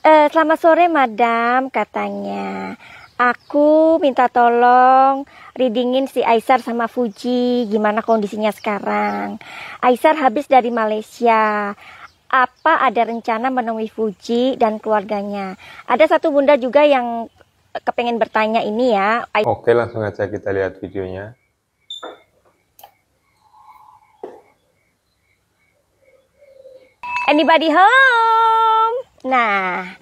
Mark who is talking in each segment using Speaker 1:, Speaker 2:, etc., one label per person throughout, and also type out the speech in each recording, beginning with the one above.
Speaker 1: Selamat sore, Madam, katanya. Aku minta tolong readingin si Aisar sama Fuji. Gimana kondisinya sekarang? Aisar habis dari Malaysia. Apa ada rencana menemui Fuji dan keluarganya? Ada satu bunda juga yang kepengen bertanya ini ya.
Speaker 2: Oke, langsung aja kita lihat videonya.
Speaker 1: Anybody home? Nah,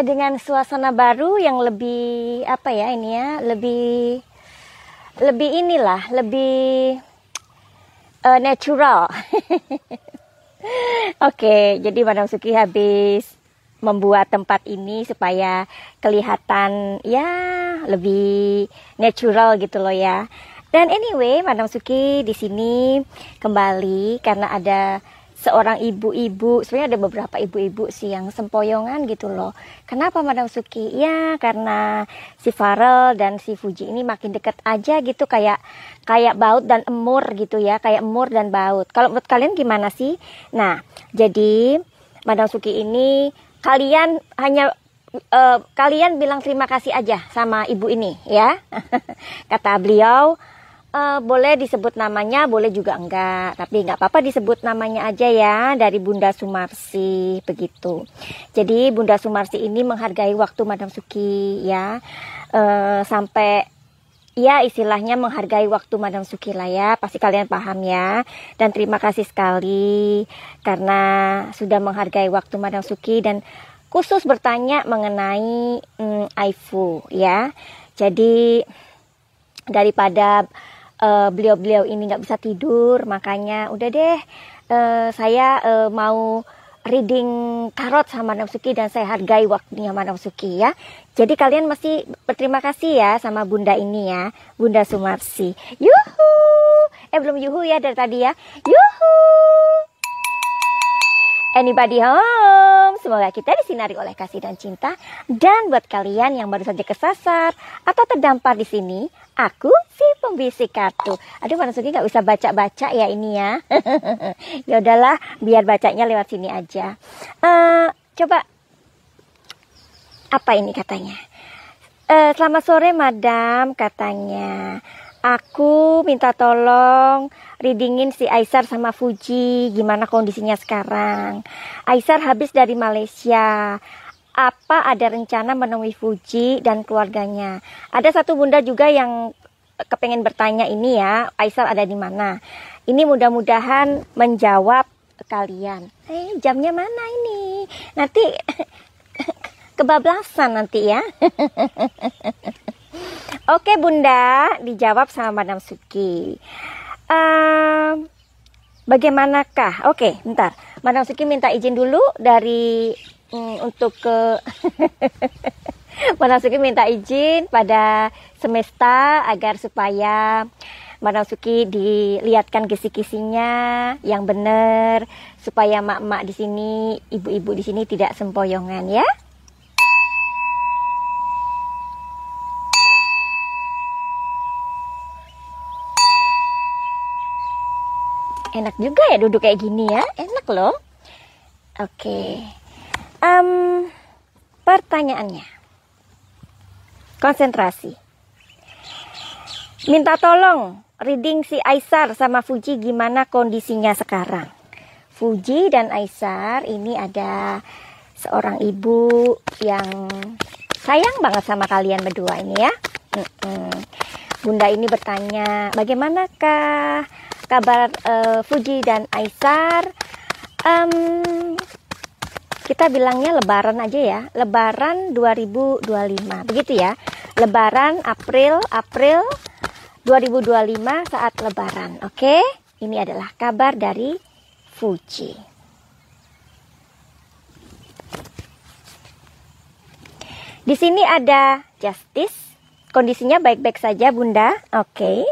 Speaker 1: dengan suasana baru yang lebih apa ya ini ya, lebih inilah, lebih natural. Oke, jadi Madam Suki habis membuat tempat ini supaya kelihatan ya lebih natural gitu loh ya. Dan anyway, Madam Suki di sini kembali karena ada seorang ibu-ibu, sebenarnya ada beberapa ibu-ibu sih yang sempoyongan gitu loh. Kenapa Madam Suki? Ya karena si Farel dan si Fuji ini makin deket aja gitu, kayak baut dan emur gitu ya, kayak emur dan baut. Kalau menurut kalian gimana sih? Nah, jadi Madam Suki ini kalian hanya kalian bilang terima kasih aja sama ibu ini ya. Kata beliau, boleh disebut namanya, boleh juga enggak, tapi enggak apa-apa disebut namanya aja ya, dari Bunda Sumarsi begitu. Jadi Bunda Sumarsi ini menghargai waktu Madam Suki ya, sampai ya istilahnya menghargai waktu Madam Suki lah ya, pasti kalian paham ya. Dan terima kasih sekali karena sudah menghargai waktu Madam Suki dan khusus bertanya mengenai Aifu ya. Jadi daripada beliau-beliau ini nggak bisa tidur, makanya udah deh saya mau reading tarot sama Madam Suki dan saya hargai waktunya Madam Suki ya. Jadi kalian mesti berterima kasih ya sama bunda ini ya, Bunda Sumarsi. Yuhu, belum yuhu ya dari tadi ya. Yuhu. Anybody home? Semoga kita disinari oleh kasih dan cinta. Dan buat kalian yang baru saja kesasar atau terdampar di sini, aku si pembisik kartu. Aduh, Madam Suki nggak bisa baca-baca ya ini ya. Ya udahlah, biar bacanya lewat sini aja. Coba apa ini katanya? Selamat sore, Madam, katanya. Aku minta tolong readingin si Aisar sama Fuji. Gimana kondisinya sekarang? Aisar habis dari Malaysia. Apa ada rencana menemui Fuji dan keluarganya? Ada satu bunda juga yang kepengen bertanya ini ya, Aisar ada di mana? Ini mudah-mudahan menjawab kalian. Jamnya mana ini? Nanti kebablasan nanti ya. Oke bunda, dijawab sama Madam Suki. Bagaimanakah? Oke, bentar. Madam Suki minta izin dulu dari untuk ke Madam Suki minta izin pada semesta agar supaya Madam Suki dilihatkan kisi-kisinya yang benar supaya mak-mak di sini, ibu-ibu di sini tidak sempoyongan ya. Enak juga ya duduk kayak gini ya, enak loh. Oke, pertanyaannya, konsentrasi. Minta tolong reading si Aisar sama Fuji gimana kondisinya sekarang. Fuji dan Aisar ini ada seorang ibu yang sayang banget sama kalian berdua ini ya. Bunda ini bertanya, bagaimanakah kabar Fuji dan Aisar? Kita bilangnya lebaran aja ya, lebaran 2025 begitu ya, lebaran April 2025 saat lebaran. Oke, ini adalah kabar dari Fuji. Di sini ada Justice, kondisinya baik-baik saja bunda. Oke.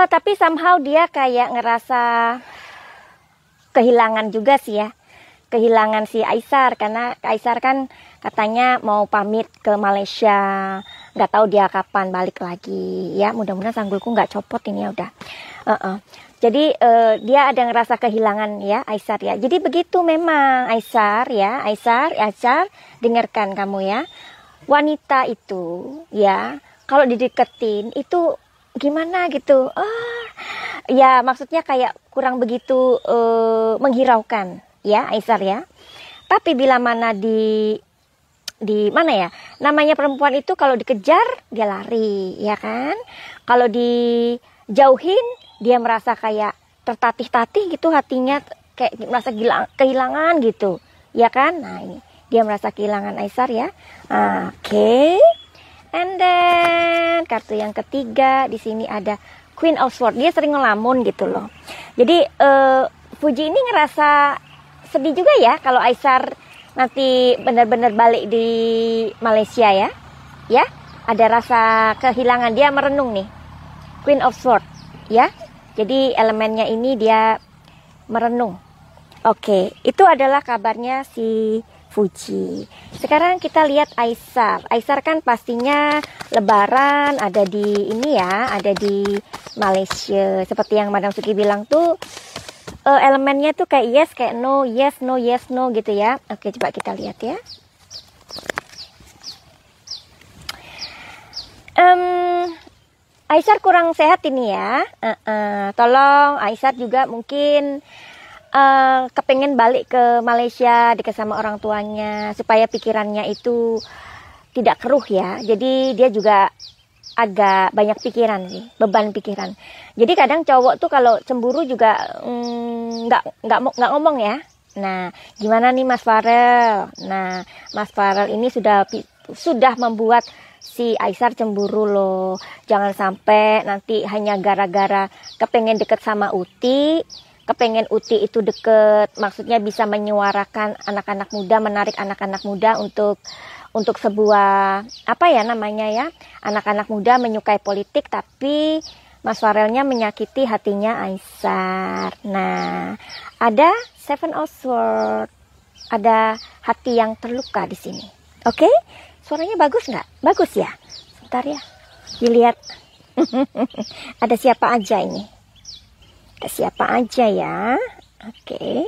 Speaker 1: Tapi somehow dia kayak ngerasa kehilangan juga sih ya. Kehilangan si Aisar karena Aisar kan katanya mau pamit ke Malaysia. nggak tahu dia kapan balik lagi ya. Mudah-mudahan sanggulku nggak copot ini ya udah. Jadi dia ada ngerasa kehilangan ya Aisar ya. Jadi begitu memang Aisar ya, Aisar dengarkan kamu ya. Wanita itu ya kalau dideketin itu gimana gitu. Ya maksudnya kayak kurang begitu menghiraukan ya Aisar ya. Tapi bila mana di mana ya, namanya perempuan itu kalau dikejar dia lari ya kan, kalau dijauhin dia merasa kayak tertatih-tatih gitu hatinya, kayak merasa kehilangan gitu ya kan. Nah ini dia merasa kehilangan Aisar ya. Oke. And then kartu yang ketiga di sini ada Queen of Swords. Dia sering ngelamun gitu loh. Jadi Fuji ini ngerasa sedih juga ya kalau Aisar nanti benar-benar balik di Malaysia ya. Ya, ada rasa kehilangan, dia merenung nih. Queen of Swords ya. Jadi elemennya ini dia merenung. Oke, itu adalah kabarnya si Fuji. Sekarang kita lihat Aisar. Aisar kan pastinya lebaran ada di ini ya, ada di Malaysia. Seperti yang Madam Suki bilang tuh elemennya tuh kayak yes, kayak no, yes, no, yes, no gitu ya. Oke, coba kita lihat ya. Aisar kurang sehat ini ya. Tolong Aisar juga mungkin kepengen balik ke Malaysia dekat sama orang tuanya supaya pikirannya itu tidak keruh ya. Jadi dia juga agak banyak pikiran sih, beban pikiran. Jadi kadang cowok tuh kalau cemburu juga nggak ngomong ya. Nah, gimana nih Mas Farel? Nah, Mas Farel ini sudah membuat si Aisar cemburu loh. Jangan sampai nanti hanya gara-gara kepengen deket sama Uti, kepengen Uti itu deket, maksudnya bisa menyuarakan anak-anak muda, menarik anak-anak muda untuk sebuah apa ya namanya ya, anak-anak muda menyukai politik, tapi Mas Farelnya menyakiti hatinya Aisar. Nah, ada Seven of Swords, ada hati yang terluka di sini. Oke, suaranya bagus nggak? Bagus ya. Sebentar ya, dilihat. Ada siapa aja ini? Ada siapa aja ya? Oke.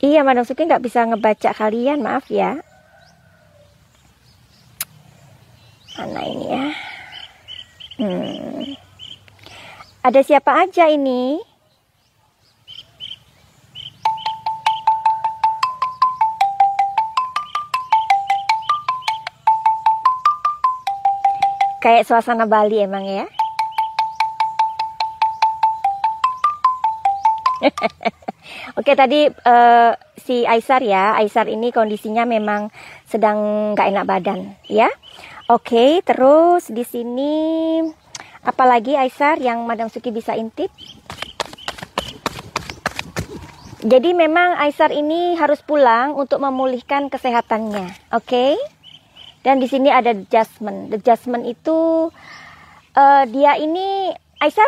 Speaker 1: Iya, Madam Suki nggak bisa ngebaca kalian, maaf ya. Mana ini ya? Ada siapa aja ini? Kayak suasana Bali emang ya. Oke, tadi si Aisar ya, Aisar ini kondisinya memang sedang nggak enak badan ya. Oke, terus di sini apalagi Aisar yang Madam Suki bisa intip? Jadi memang Aisar ini harus pulang untuk memulihkan kesehatannya. Oke. Dan di sini ada The Judgment. The Judgment itu dia ini Aisar,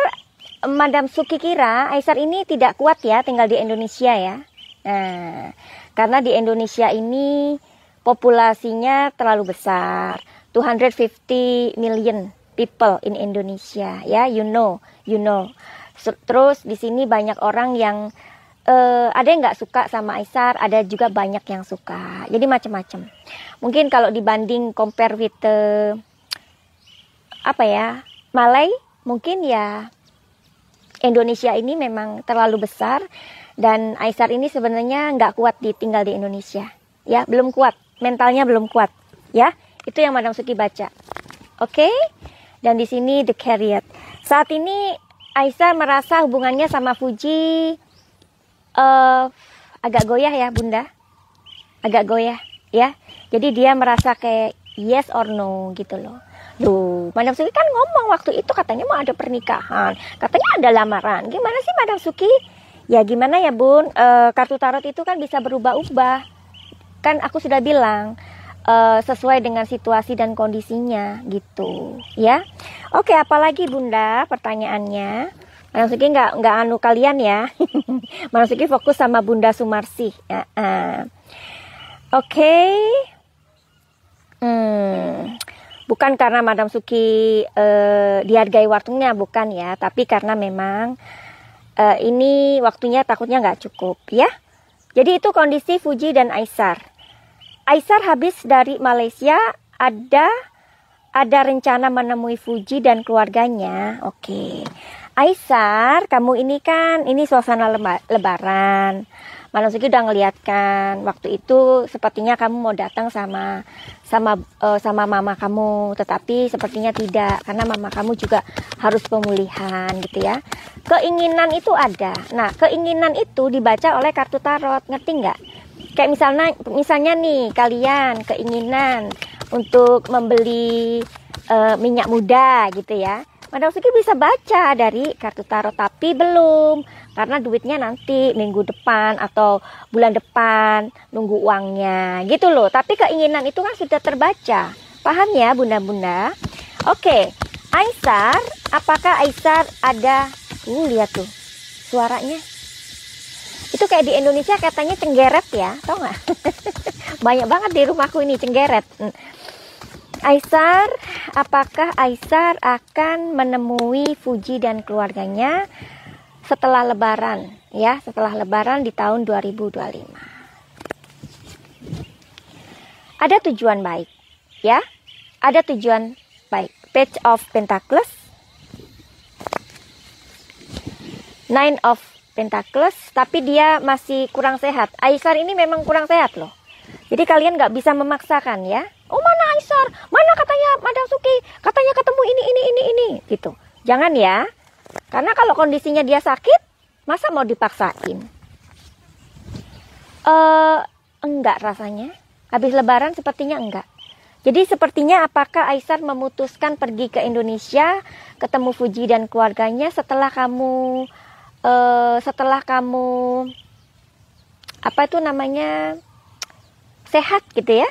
Speaker 1: Madam Suki kira Aisar ini tidak kuat ya tinggal di Indonesia ya. Nah, karena di Indonesia ini populasinya terlalu besar. 250 million people in Indonesia ya, you know. Terus di sini banyak orang yang ada yang nggak suka sama Aisar, ada juga banyak yang suka. Jadi macam-macam. Mungkin kalau dibanding compare with Malay, mungkin ya Indonesia ini memang terlalu besar dan Aisar ini sebenarnya nggak kuat tinggal di Indonesia. Ya, belum kuat, mentalnya belum kuat. Ya, itu yang Madam Suki baca. Oke? Dan di sini The Chariot. Saat ini Aisar merasa hubungannya sama Fuji agak goyah ya Bunda, agak goyah ya. Jadi dia merasa kayak yes or no gitu loh. Duh, Madam Suki kan ngomong waktu itu katanya mau ada pernikahan, katanya ada lamaran. Gimana sih Madam Suki? Ya gimana ya Bun, kartu tarot itu kan bisa berubah-ubah. Kan aku sudah bilang sesuai dengan situasi dan kondisinya gitu ya. Oke, apalagi Bunda pertanyaannya? Madam Suki nggak anu kalian ya. Madam Suki fokus sama Bunda Sumarsih. Oke. Bukan karena Madam Suki dihargai waktunya, bukan ya, tapi karena memang ini waktunya takutnya nggak cukup ya. Jadi itu kondisi Fuji dan Aisar. Aisar habis dari Malaysia, ada rencana menemui Fuji dan keluarganya. Oke. Aisar, kamu ini suasana lebaran. Madam Suki udah ngeliat kan, waktu itu sepertinya kamu mau datang sama mama kamu, tetapi sepertinya tidak, karena mama kamu juga harus pemulihan gitu ya. Keinginan itu ada. Nah, keinginan itu dibaca oleh kartu tarot, ngerti nggak? Kayak misalnya nih, kalian keinginan untuk membeli minyak muda gitu ya. Madam Suki bisa baca dari kartu tarot, tapi belum, karena duitnya nanti minggu depan atau bulan depan, nunggu uangnya gitu loh. Tapi keinginan itu kan sudah terbaca, paham ya bunda-bunda? Oke, Aisar, apakah Aisar ada, lihat tuh suaranya, itu kayak di Indonesia katanya cenggeret ya, tau nggak? Banyak banget di rumahku ini cenggeret. Aisar, apakah Aisar akan menemui Fuji dan keluarganya setelah lebaran ya, setelah lebaran di tahun 2025? Ada tujuan baik ya, ada tujuan baik. Page of Pentacles, Nine of Pentacles, tapi dia masih kurang sehat. Aisar ini memang kurang sehat loh. Jadi kalian nggak bisa memaksakan ya. Oh, mana Aisar? Mana katanya Madam Suki? Katanya ketemu ini gitu. Jangan ya. Karena kalau kondisinya dia sakit, masa mau dipaksain? Enggak rasanya. Habis lebaran sepertinya enggak. Jadi sepertinya apakah Aisar memutuskan pergi ke Indonesia, ketemu Fuji dan keluarganya setelah kamu apa itu namanya, sehat gitu ya.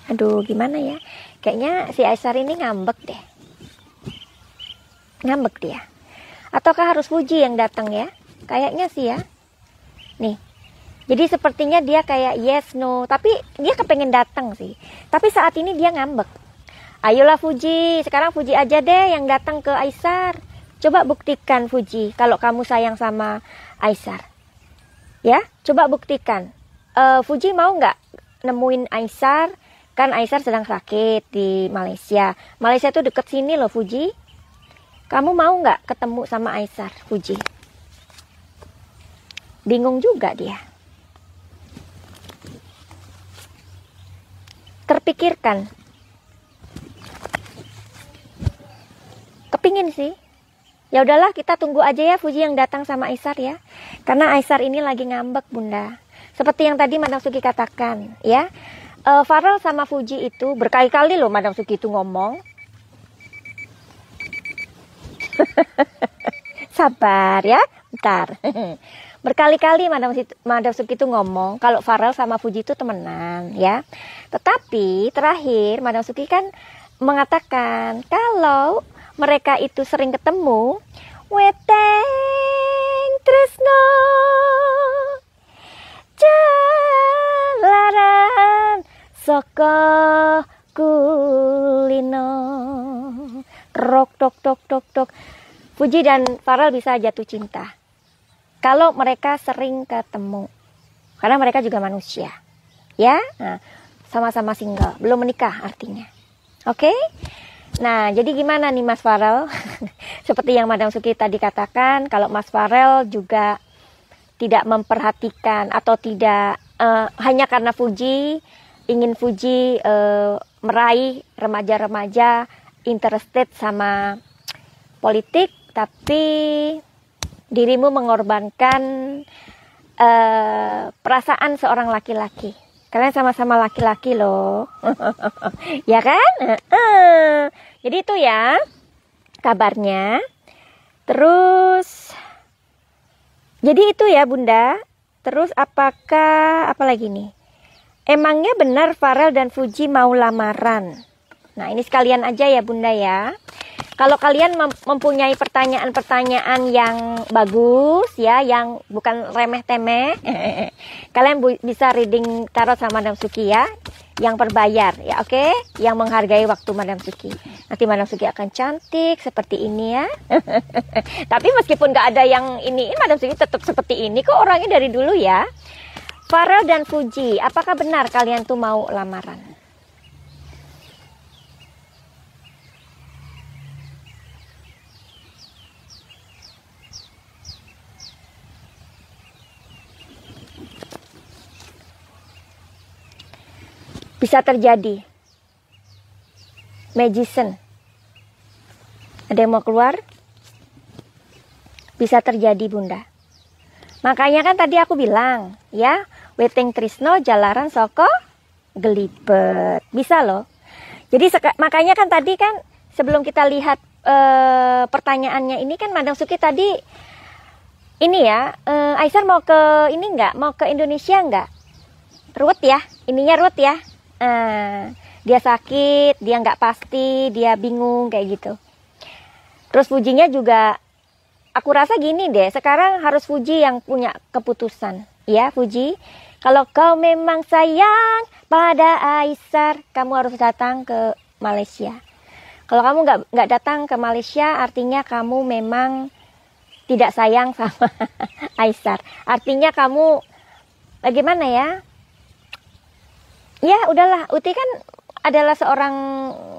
Speaker 1: Aduh, gimana ya? Kayaknya si Aisar ini ngambek deh. Ngambek dia. Ataukah harus Fuji yang datang ya? Kayaknya sih ya. Nih. Jadi sepertinya dia kayak yes, no. Tapi dia kepengen datang sih. Tapi saat ini dia ngambek. Ayolah Fuji. Sekarang Fuji aja deh yang datang ke Aisar. Coba buktikan Fuji kalau kamu sayang sama Aisar. Ya, coba buktikan. Fuji mau nggak nemuin Aisar? Kan Aisar sedang sakit di Malaysia. Malaysia tuh deket sini loh Fuji. Kamu mau nggak ketemu sama Aisar, Fuji? Bingung juga dia. Terpikirkan. Kepingin sih. Ya udahlah, kita tunggu aja ya Fuji yang datang sama Aisar ya. Karena Aisar ini lagi ngambek bunda. Seperti yang tadi Madam Suki katakan ya. Farel sama Fuji itu berkali-kali loh Madam Suki itu ngomong. Sabar ya, bentar. Berkali-kali Madam Suki itu ngomong kalau Farel sama Fuji itu temenan ya. Tetapi terakhir Madam Suki kan mengatakan kalau mereka itu sering ketemu, weteng tresno jalaran saka kulino, rok tok tok tok tok. Fuji dan Farel bisa jatuh cinta kalau mereka sering ketemu, karena mereka juga manusia ya. Nah, sama-sama single, belum menikah artinya. Oke? Nah, jadi gimana nih Mas Farel? Seperti yang Madam Suki tadi katakan, kalau Mas Farel juga tidak memperhatikan atau tidak hanya karena Fuji ingin Fuji meraih remaja-remaja interested sama politik, tapi dirimu mengorbankan perasaan seorang laki-laki. Kalian sama-sama laki-laki loh. Ya kan? Jadi itu ya kabarnya. Terus jadi itu ya bunda. Terus apakah apa lagi nih? Emangnya benar Farel dan Fuji mau lamaran? Nah, ini sekalian aja ya bunda ya. Kalau kalian mempunyai pertanyaan-pertanyaan yang bagus ya, yang bukan remeh-temeh, kalian bisa reading tarot sama Madam Suki ya. yang berbayar ya, oke? Yang menghargai waktu Madam Suki. Nanti Madam Suki akan cantik seperti ini ya. Tapi meskipun nggak ada yang ini, Madam Suki tetap seperti ini kok orangnya dari dulu ya. Farel dan Fuji, apakah benar kalian tuh mau lamaran? Bisa terjadi. Magician. Ada yang mau keluar? Bisa terjadi, Bunda. Makanya kan tadi aku bilang, ya, Weting Trisno Jalaran Soko Gelibet. Bisa loh. Jadi makanya kan tadi kan sebelum kita lihat pertanyaannya ini kan Madam Suki tadi ini ya, Aisar mau ke ini enggak? Mau ke Indonesia enggak? Ruwet ya? Ininya ruwet ya? Dia sakit, dia nggak pasti, dia bingung kayak gitu. Terus Fujinya juga, aku rasa gini deh, sekarang harus Fuji yang punya keputusan, ya Fuji. Kalau kau memang sayang pada Aisar, kamu harus datang ke Malaysia. Kalau kamu nggak datang ke Malaysia, artinya kamu memang tidak sayang sama Aisar. Artinya kamu bagaimana ya? Ya udahlah, Uti kan adalah seorang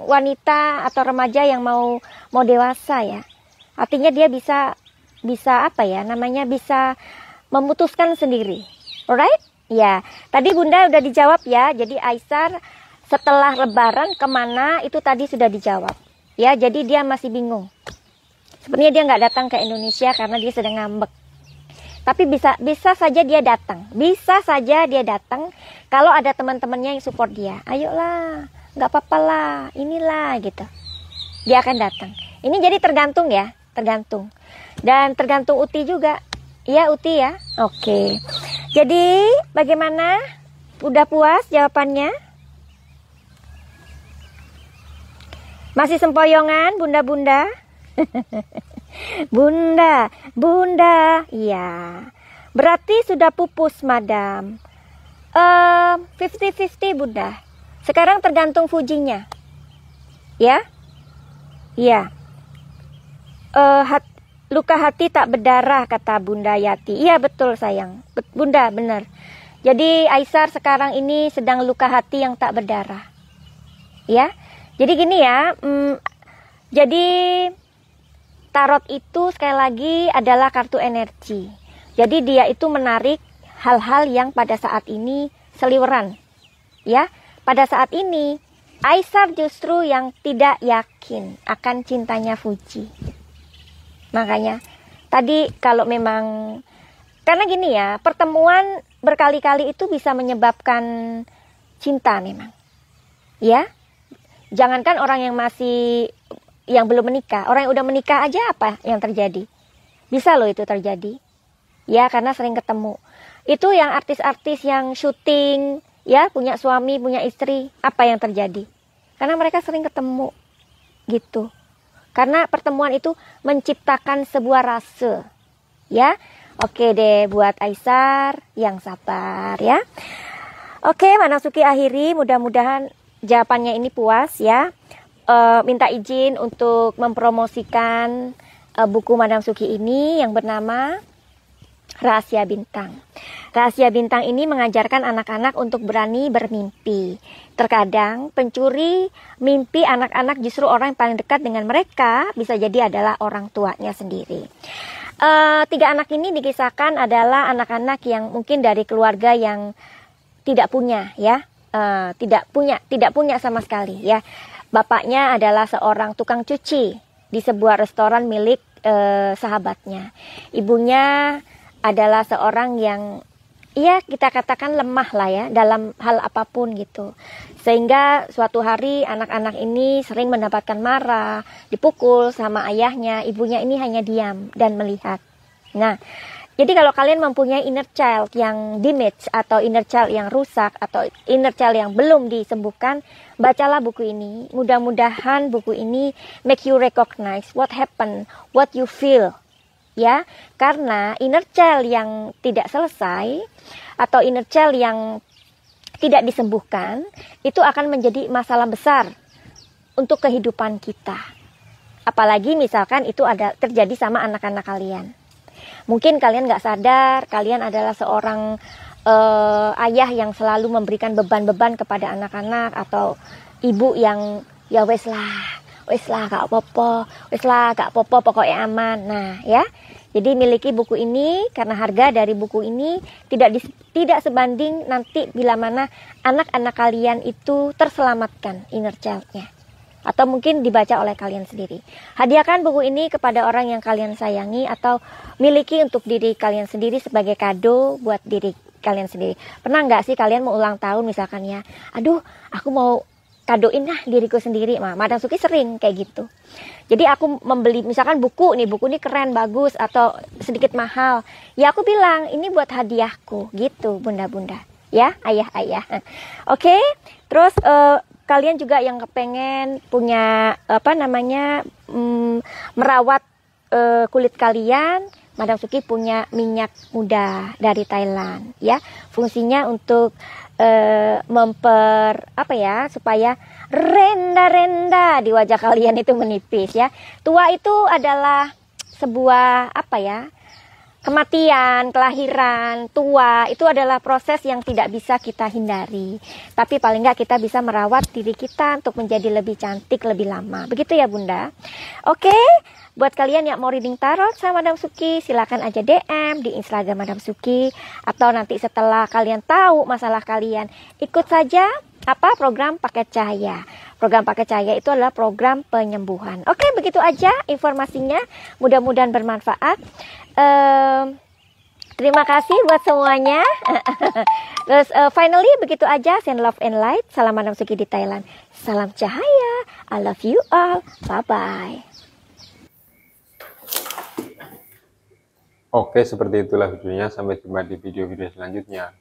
Speaker 1: wanita atau remaja yang mau dewasa ya. Artinya dia bisa apa ya namanya, bisa memutuskan sendiri. Alright? Ya, tadi Bunda udah dijawab ya. Jadi Aisar setelah Lebaran kemana itu tadi sudah dijawab. Ya, jadi dia masih bingung. Sebenarnya dia nggak datang ke Indonesia karena dia sedang ngambek. Tapi bisa saja dia datang. Bisa saja dia datang kalau ada teman-temannya yang support dia. Ayolah, nggak apa-apa lah, inilah gitu. Dia akan datang. Ini jadi tergantung ya, tergantung. Dan tergantung Uti juga. Iya Uti ya. Oke. Jadi bagaimana? Udah puas jawabannya? Masih sempoyongan bunda-bunda? Bunda, iya. Berarti sudah pupus, Madam. 50-50, Bunda. Sekarang tergantung Fujinya. Ya? Iya. Luka hati tak berdarah, kata Bunda Yati. Iya, betul, sayang. Bunda, benar. Jadi, Aisar sekarang ini sedang luka hati yang tak berdarah. Ya? Jadi gini ya. Jadi Tarot itu sekali lagi adalah kartu energi. Jadi dia itu menarik hal-hal yang pada saat ini seliweran. Ya, pada saat ini Aisar justru yang tidak yakin akan cintanya Fuji. Makanya tadi kalau memang karena gini ya, pertemuan berkali-kali itu bisa menyebabkan cinta memang. Ya. Jangankan orang yang belum menikah, orang yang udah menikah aja apa yang terjadi? Bisa loh itu terjadi. Ya, karena sering ketemu. Itu yang artis-artis yang syuting, ya, punya suami, punya istri, apa yang terjadi? Karena mereka sering ketemu. Gitu. Karena pertemuan itu menciptakan sebuah rasa. Ya. Oke deh buat Aisar yang sabar ya. Oke, Madam Suki akhiri, mudah-mudahan jawabannya ini puas ya. Minta izin untuk mempromosikan buku Madam Suki ini yang bernama Rahasia Bintang. Rahasia Bintang ini mengajarkan anak-anak untuk berani bermimpi. Terkadang pencuri mimpi anak-anak justru orang yang paling dekat dengan mereka bisa jadi adalah orang tuanya sendiri. 3 anak ini dikisahkan adalah anak-anak yang mungkin dari keluarga yang tidak punya ya, tidak punya sama sekali ya. Bapaknya adalah seorang tukang cuci di sebuah restoran milik sahabatnya. Ibunya adalah seorang yang ya kita katakan lemah lah ya dalam hal apapun gitu. Sehingga suatu hari anak-anak ini sering mendapatkan marah, dipukul sama ayahnya. Ibunya ini hanya diam dan melihat. Nah, jadi kalau kalian mempunyai inner child yang damaged atau inner child yang rusak atau inner child yang belum disembuhkan, bacalah buku ini. Mudah-mudahan buku ini make you recognize what happened, what you feel. Ya, karena inner child yang tidak selesai atau inner child yang tidak disembuhkan, itu akan menjadi masalah besar untuk kehidupan kita. Apalagi misalkan itu ada terjadi sama anak-anak kalian. Mungkin kalian nggak sadar, kalian adalah seorang ayah yang selalu memberikan beban-beban kepada anak-anak, atau ibu yang ya wes lah gak apa-apa, pokoknya aman. Nah ya, jadi miliki buku ini karena harga dari buku ini tidak sebanding nanti bila mana anak-anak kalian itu terselamatkan inner child-nya, atau mungkin dibaca oleh kalian sendiri. Hadiahkan buku ini kepada orang yang kalian sayangi, atau miliki untuk diri kalian sendiri sebagai kado buat diri kalian sendiri. Pernah nggak sih kalian mau ulang tahun misalkan ya, aduh aku mau kadoin lah diriku sendiri. Madam Suki sering kayak gitu. Jadi aku membeli misalkan buku ini keren, bagus, atau sedikit mahal, ya aku bilang ini buat hadiahku gitu, bunda-bunda ya, ayah-ayah. Oke, terus kalian juga yang kepengen punya merawat kulit kalian, Madam Suki punya minyak muda dari Thailand ya. Fungsinya untuk supaya renda-renda di wajah kalian itu menipis ya. Tua itu adalah sebuah kematian, kelahiran, tua itu adalah proses yang tidak bisa kita hindari. Tapi paling nggak kita bisa merawat diri kita untuk menjadi lebih cantik lebih lama. Begitu ya Bunda. Oke, buat kalian yang mau reading tarot sama Madam Suki, silakan aja DM di Instagram Madam Suki. Atau nanti setelah kalian tahu masalah kalian, ikut saja program paket cahaya. Program paket cahaya itu adalah program penyembuhan. Oke, begitu aja informasinya. Mudah-mudahan bermanfaat. Terima kasih buat semuanya. Terus finally begitu aja. Send love and light. Salam Madam Suki di Thailand. Salam cahaya. I love you all. Bye-bye.
Speaker 2: Oke, seperti itulah videonya. Sampai jumpa di video-video selanjutnya.